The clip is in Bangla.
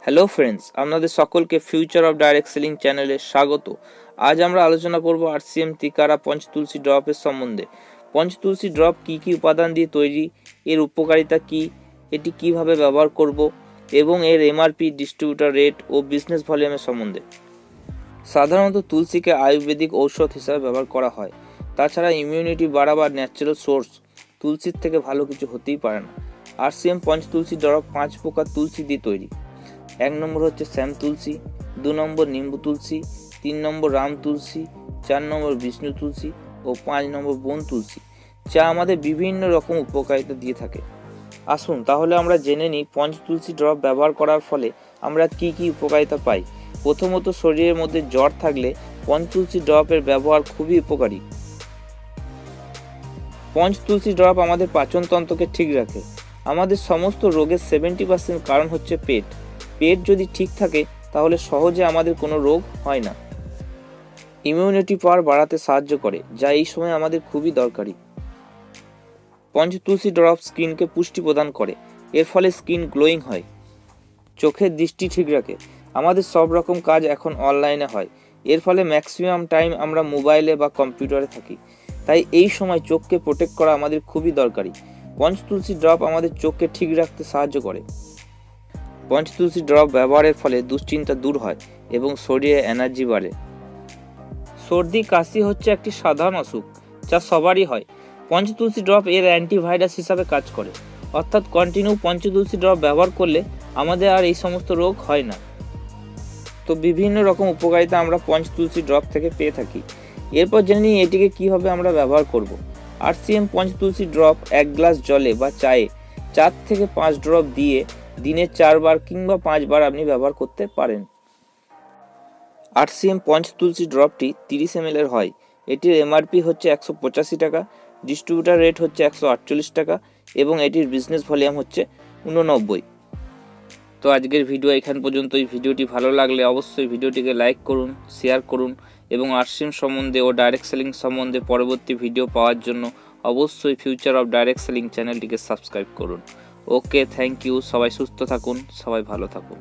হ্যালো ফ্রেন্ডস, আপনাদের সকলকে ফিউচার অফ ডাইরেক্ট সেলিং চ্যানেলে স্বাগত। আজ আমরা আলোচনা করব আরসিএম তিকারা পঞ্চতুলসী ড্রপের সম্বন্ধে। পঞ্চতুলসী ড্রপ কি কি উপাদান দিয়ে তৈরি, এর উপকারিতা কি, এটি কিভাবে ব্যবহার করব এবং এর এমআরপি, ডিস্ট্রিবিউটর রেট ও বিজনেস ভলিউমের সম্বন্ধে। সাধারণত তুলসীকে আয়ুর্বেদিক ঔষধ হিসাবে ব্যবহার করা হয়। তাছাড়া ইমিউনিটি বাড়াবার ন্যাচারাল সোর্স, তুলসীর থেকে ভালো কিছু হতেই পারে না। আরসিএম পঞ্চতুলসী ড্রপ 5 প্রকার তুলসী দিয়ে তৈরি। 1 নম্বর হচ্ছে শ্যাম তুলসী, 2 নম্বর নিম্বু তুলসী, 3 নম্বর রাম তুলসী, 4 নম্বর বিষ্ণু তুলসী ও 5 নম্বর বন তুলসী, যা আমাদের বিভিন্ন রকম উপকারিতা দিয়ে থাকে। আসুন তাহলে আমরা জেনে নিই পঞ্চতুলসী ড্রপ ব্যবহার করার ফলে আমরা কি কি উপকারিতা পাই। প্রথমত, শরীরের মধ্যে জ্বর থাকলে পঞ্চতুলসী ড্রপের ব্যবহার খুবই উপকারী। পঞ্চতুলসী ড্রপ আমাদের পাচনতন্ত্রকে ঠিক রাখে। আমাদের সমস্ত রোগের 70% কারণ হচ্ছে পেট। পেট যদি ঠিক থাকে তাহলে সহজে আমাদের কোনো রোগ হয় না। ইমিউনিটি পাওয়ার বাড়াতে সাহায্য করে, যা এই সময় আমাদের খুবই দরকারি। পঞ্চতুলসী ড্রপ স্কিনকে পুষ্টি প্রদান করে, এর ফলে স্কিন গ্লোয়িং হয়। চোখের দৃষ্টি ঠিক রাখে। আমাদের সব রকম কাজ এখন অনলাইনে হয়, এর ফলে ম্যাক্সিমাম টাইম আমরা মোবাইলে বা কম্পিউটারে থাকি, তাই এই সময় চোখকে প্রোটেক্ট করা আমাদের খুবই দরকারি। পঞ্চতুলসী ড্রপ আমাদের চোখকে ঠিক রাখতে সাহায্য করে। পঞ্চতুলসী ড্রপ ব্যবহারের ফলে দুশ্চিন্তা দূর হয় এবং শরীরে এনার্জি বাড়ে। সর্দি কাশি হচ্ছে একটি সাধারণ অসুখ, যা সবারই হয়। পঞ্চতুলসী ড্রপ এর অ্যান্টিভাইরাস হিসাবে কাজ করে, অর্থাৎ কন্টিনিউ পঞ্চতুলসী ড্রপ ব্যবহার করলে আমাদের আর এই সমস্ত রোগ হয় না। তো বিভিন্ন রকম উপকারিতা আমরা পঞ্চতুলসী ড্রপ থেকে পেয়ে থাকি। এরপর জেনে নিই এটিকে কীভাবে আমরা ব্যবহার করব। আরসিএম পঞ্চতুলসী ড্রপ 1 গ্লাস জলে বা চায়ে 4 থেকে 5 ড্রপ দিয়ে দিনে 4 বার কিংবা 5 বার আপনি ব্যবহার করতে পারেন। আরসিএম পঞ্চতুলসী ড্রপটি 30 ml এর হয়। এটির এমআরপি হচ্ছে 185 টাকা, ডিস্ট্রিবিউটার রেট হচ্ছে 148 টাকা এবং এটির বিজনেস ভলিউম হচ্ছে 89। তো আজকের ভিডিও এখান পর্যন্তই। ভিডিওটি ভালো লাগলে অবশ্যই ভিডিওটিকে লাইক করুন, শেয়ার করুন এবং আরসিএম সম্বন্ধে ও ডাইরেক্ট সেলিং সম্বন্ধে পরবর্তী ভিডিও পাওয়ার জন্য অবশ্যই ফিউচার অফ ডাইরেক্ট সেলিং চ্যানেলটিকে সাবস্ক্রাইব করুন। ওকে, থ্যাংক ইউ। সবাই সুস্থ থাকুন, সবাই ভালো থাকুন।